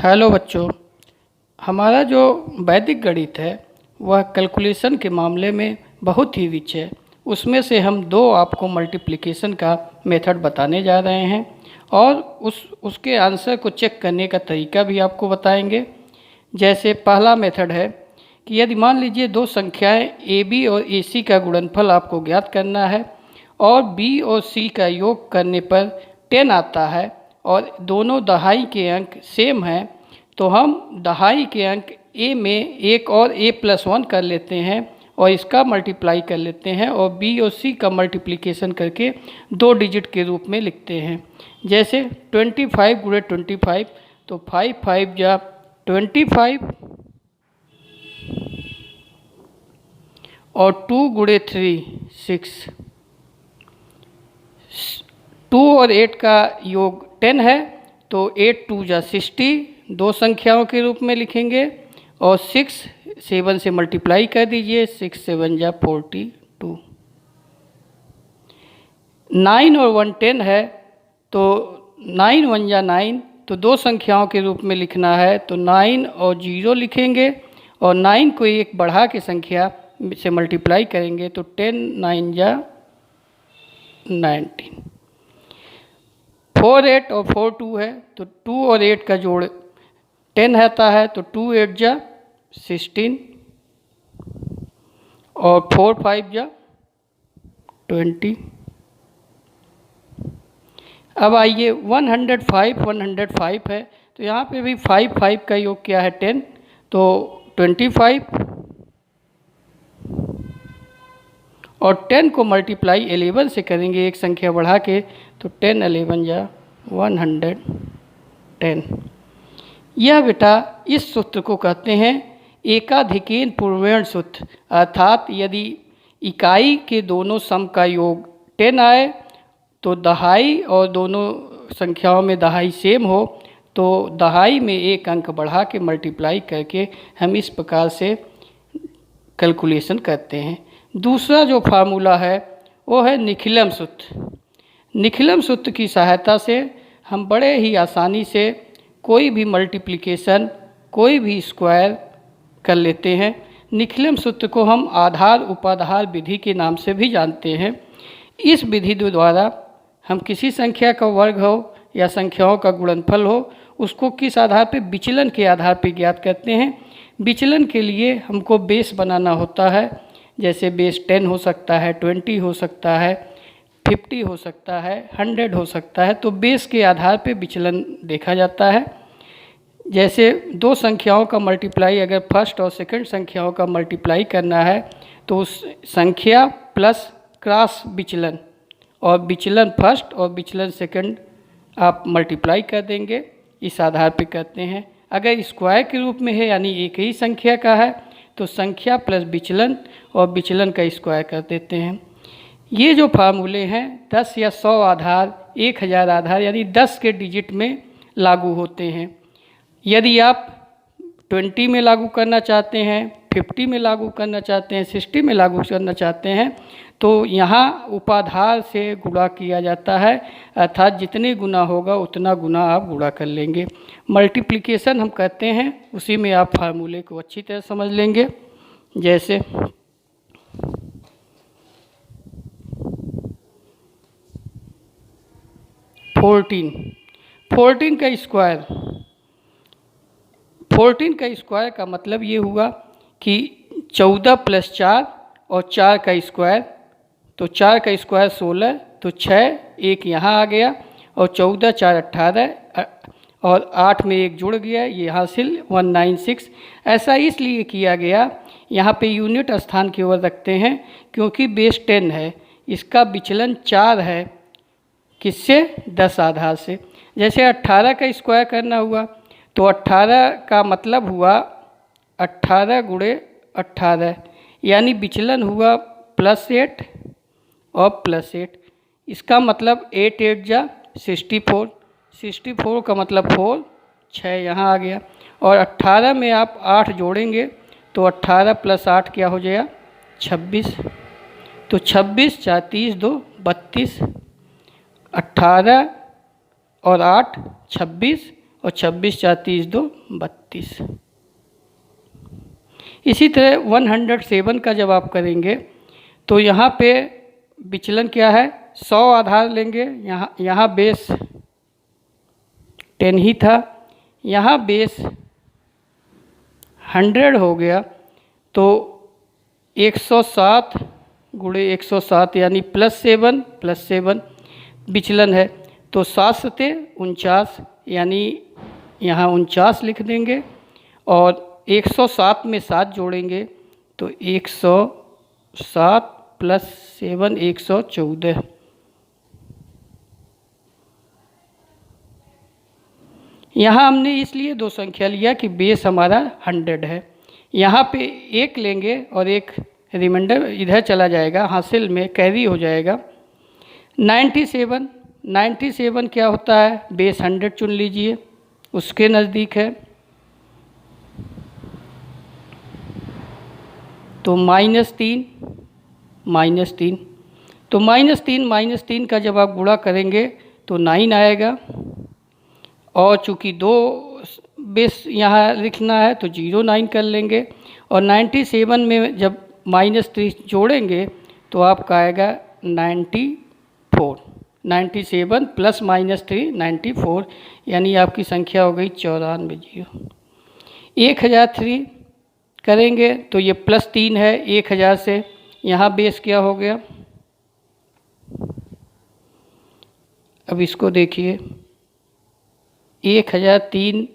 Hello बच्चों, हमारा जो वैदिक गणित है वह कैलकुलेशन के मामले में बहुत ही रिच है। उसमें से हम दो आपको मल्टीप्लिकेशन का मेथड बताने जा रहे हैं और उसके आंसर को चेक करने का तरीका भी आपको बताएंगे। जैसे पहला मेथड है कि यदि मान लीजिए दो संख्याएं ए बी और ए सी का गुणनफल आपको ज्ञात करना है और बी और सी का योग करने पर 10 आता है और दोनों दहाई के अंक सेम हैं, तो हम दहाई के अंक ए में एक और a+1 कर लेते हैं और इसका मल्टीप्लाई कर लेते हैं और बी और सी का मल्टीप्लिकेशन करके 2 डिजिट के रूप में लिखते हैं। जैसे 25 गुणे 25, तो 5 5 जा 25 और 2 गुणे 3 6। 2 और 8 का योग 10 है, तो 8 2 जा 60 दो संख्याओं के रूप में लिखेंगे और 6 7 से मल्टीप्लाई कर दीजिए, 6 7 जा 42। 9 और 1 10 है, तो 9 1 जा 9, तो दो संख्याओं के रूप में लिखना है, तो 9 और 0 लिखेंगे और 9 को एक बढ़ा के संख्या से मल्टीप्लाई करेंगे, तो 10 9 जा 19। 4 8 और 4 2 है, तो 2 और 8 का जोड़ 10 आता है, तो 2 8 जा 16 और 4 5 जा 20। अब आइए 105 है, तो यहाँ पे भी 5 5 का योग क्या है 10, तो 25 और 10 को मल्टीप्लाई 11 से करेंगे एक संख्या बढ़ा के, तो 10 11 जा 110। यह बेटा इस सूत्र को कहते हैं एकाधिकेन पूर्वेण सूत्र, अर्थात यदि इकाई के दोनों सम का योग 10 आए तो दहाई और दोनों संख्याओं में दहाई सेम हो, तो दहाई में एक अंक बढ़ा के मल्टीप्लाई करके हम इस प्रकार से कैलकुलेशन करते हैं। दूसरा जो फार्मूला है वो है निखिलम सूत्र। निखिलम सूत्र की सहायता से हम बड़े ही आसानी से कोई भी मल्टीप्लिकेशन, कोई भी स्क्वायर कर लेते हैं। निखिलम सूत्र को हम आधार उपाधार विधि के नाम से भी जानते हैं। इस विधि द्वारा हम किसी संख्या का वर्ग हो या संख्याओं का गुणनफल हो, उसको किस आधार पे, विचलन के आधार पे ज्ञात करते हैं। विचलन के लिए हमको बेस बनाना होता है, जैसे बेस 10 हो सकता है, 20 हो सकता है, 50 हो सकता है, 100 हो सकता है, तो बेस के आधार पे विचलन देखा जाता है। जैसे दो संख्याओं का मल्टीप्लाई अगर फर्स्ट और सेकंड संख्याओं का मल्टीप्लाई करना है, तो उस संख्या प्लस क्रॉस विचलन और विचलन फर्स्ट और विचलन सेकंड आप मल्टीप्लाई कर देंगे, इस आधार पे करते हैं। अगर स्क्वायर के रूप में है यानी एक ही संख्या का है, तो संख्या प्लस विचलन और विचलन का स्क्वायर कर देते हैं। ये जो फार्मूले हैं 10 या 100 आधार, 1000 आधार यानी 10 के डिजिट में लागू होते हैं। यदि आप 20 में लागू करना चाहते हैं, 50 में लागू करना चाहते हैं, 60 में लागू करना चाहते हैं, तो यहाँ उपाधार से गुणा किया जाता है, अर्थात जितने गुना होगा उतना गुना आप गुणा कर लेंगे। मल्टीप्लिकेशन हम कहते हैं, उसी में आप फार्मूले को अच्छी तरह समझ लेंगे। जैसे 14 का स्क्वायर, 14 का स्क्वायर का मतलब ये हुआ कि 14 + 4 और 4 का स्क्वायर, तो 4 का स्क्वायर 16, तो 6 एक यहाँ आ गया और 14 4 18 और 8 में एक जुड़ गया, ये हासिल 196। ऐसा इसलिए किया गया, यहाँ पे यूनिट स्थान की ओर रखते हैं क्योंकि बेस 10 है, इसका विचलन 4 है, किससे, 10 आधार से। जैसे 18 का स्क्वायर करना हुआ, तो 18 का मतलब हुआ 18 गुणे 18, यानी विचलन हुआ +8 और +8, इसका मतलब 8 8 जा 64, 64 का मतलब 4, 6 यहाँ आ गया और 18 में आप 8 जोड़ेंगे, तो 18 + 8 क्या हो जाएगा 26, तो 26 4 30 2 32, 18 और 8 26 और 26 4 30 2 32। इसी तरह 107 का जब आप करेंगे तो यहाँ पे विचलन क्या है, 100 आधार लेंगे, यहाँ बेस 10 ही था, यहाँ बेस 100 हो गया, तो 107 गुणे 107 यानी +7 विचलन है, तो 7 सते 49 यानी यहाँ 49 लिख देंगे और 107 में 7 जोड़ेंगे तो 107 + 7 114। यहाँ हमने इसलिए दो संख्या लिया कि बेस हमारा 100 है। यहाँ पे एक लेंगे और एक रिमाइंडर इधर चला जाएगा, हासिल में कैरी हो जाएगा। 97 क्या होता है, बेस 100 चुन लीजिए, उसके नज़दीक है, तो -3 तो -3 का जब आप गुणा करेंगे तो 9 आएगा, और चूँकि 2 बेस यहाँ लिखना है तो 09 कर लेंगे, और 97 में जब -3 जोड़ेंगे तो आपका आएगा 94। 97 + -3 94 यानी आपकी संख्या हो गई 94। 1003 करेंगे तो ये +3 है 1000 से, यहाँ बेस क्या हो गया, अब इसको देखिए 1003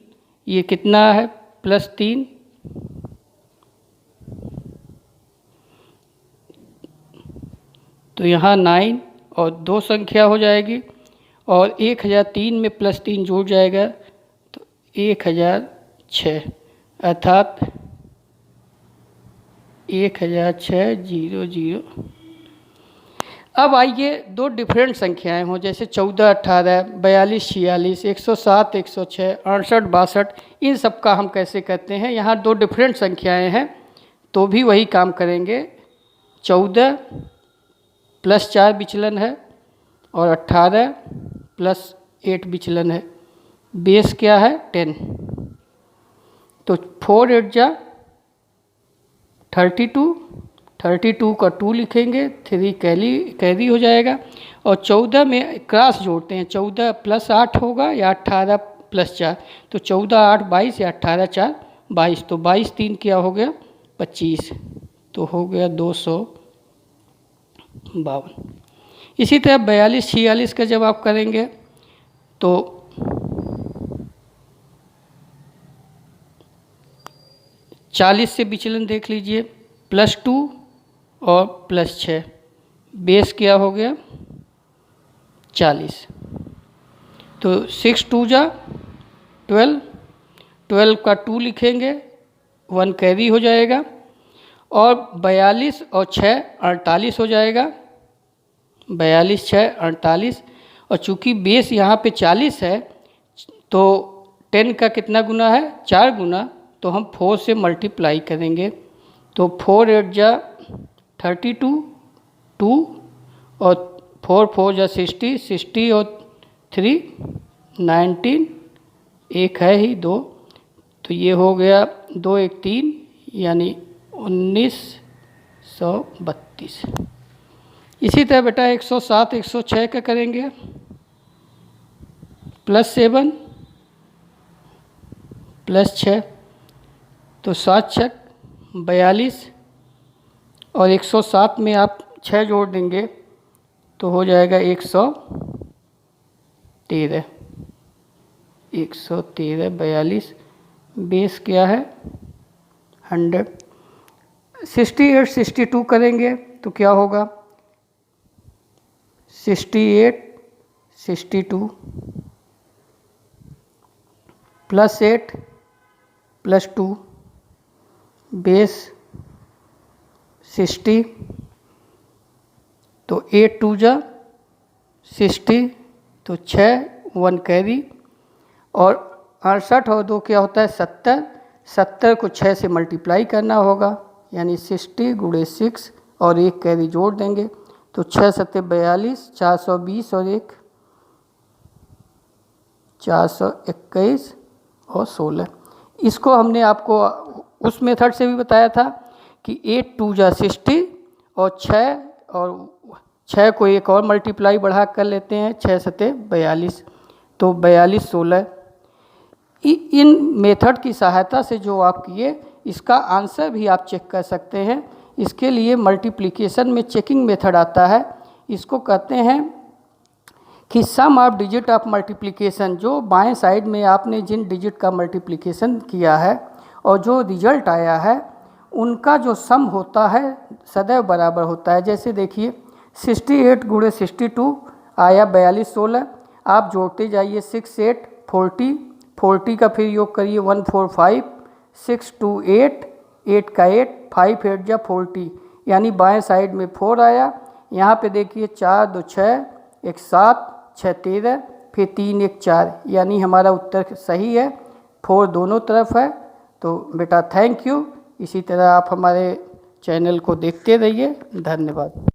ये कितना है, +3, तो यहाँ 9 और 2 संख्या हो जाएगी, और 1003 में +3 जुड़ जाएगा तो 1006, अर्थात 100600। अब आइए दो डिफरेंट संख्याएं हों, जैसे 14 18, 42 46, 107 106, 68 62, इन सब का हम कैसे करते हैं। यहाँ दो डिफरेंट संख्याएं हैं तो भी वही काम करेंगे। 14 + 4 विचलन है और 18 + 8 विचलन है, बेस क्या है 10, तो 4 8 जा 32 का 2 लिखेंगे, 3 कैरी हो जाएगा, और 14 में क्रॉस जोड़ते हैं, 14 + 8 होगा या 18 + 4, तो 14 8 22 या 18 4 22, तो 22 3 क्या हो गया 25, तो हो गया 252। इसी तरह 42 46 का जब आप करेंगे तो 40 से विचलन देख लीजिए, +2 और +6, बेस क्या हो गया 40, तो 6 2 जा 12 का 2 लिखेंगे, 1 कैरी हो जाएगा, और 42 और 6 48 हो जाएगा, 42 6 48, और चूँकि बेस यहाँ पे 40 है तो 10 का कितना गुना है 4 गुना, तो हम 4 से मल्टीप्लाई करेंगे, तो 4 8 जा 32 2, और 4 4 जा 60 और 3 19, एक है ही 2, तो ये हो गया 2 1 3 यानी 1932। इसी तरह बेटा 107 106 का करेंगे, +7 +6, तो 7 6 42, और 107 में आप 6 जोड़ देंगे तो हो जाएगा 113 42, बेस क्या है 100। 68 62 करेंगे तो क्या होगा 68 62 +8 +2, बेस 60, तो 8 2 जा 60, तो 6 1 कैरी, और 68 और 2 क्या होता है 70 को 6 से मल्टीप्लाई करना होगा, यानी 60 × 6 और 1 कैरी जोड़ देंगे, तो 6 7 42 420 और 1 421 और 16। इसको हमने आपको उस मेथड से भी बताया था कि 8 2 जा 60 और 6 को एक और मल्टीप्लाई बढ़ा कर लेते हैं, 6 सते 42, तो 42 16। इन मेथड की सहायता से जो आप किए इसका आंसर भी आप चेक कर सकते हैं। इसके लिए मल्टीप्लिकेशन में चेकिंग मेथड आता है, इसको कहते हैं कि सम ऑफ डिजिट ऑफ मल्टीप्लिकेशन, जो बाएं साइड में आपने जिन डिजिट का मल्टीप्लिकेशन किया है और जो रिजल्ट आया है उनका जो सम होता है सदैव बराबर होता है। जैसे देखिए 68 गुणे 62 आया 42 16, आप जोड़ते जाइए 6 8 40, 40 का फिर योग करिए 145, 6 2 8, 8 का 8, 5 8 जा 40, यानी बाएं साइड में 4 आया। यहाँ पे देखिए 4 2 6, 1 7, 6 13, फिर 3 1 4, यानी हमारा उत्तर सही है, 4 दोनों तरफ है। तो बेटा थैंक यू। इसी तरह आप हमारे चैनल को देखते रहिए। धन्यवाद।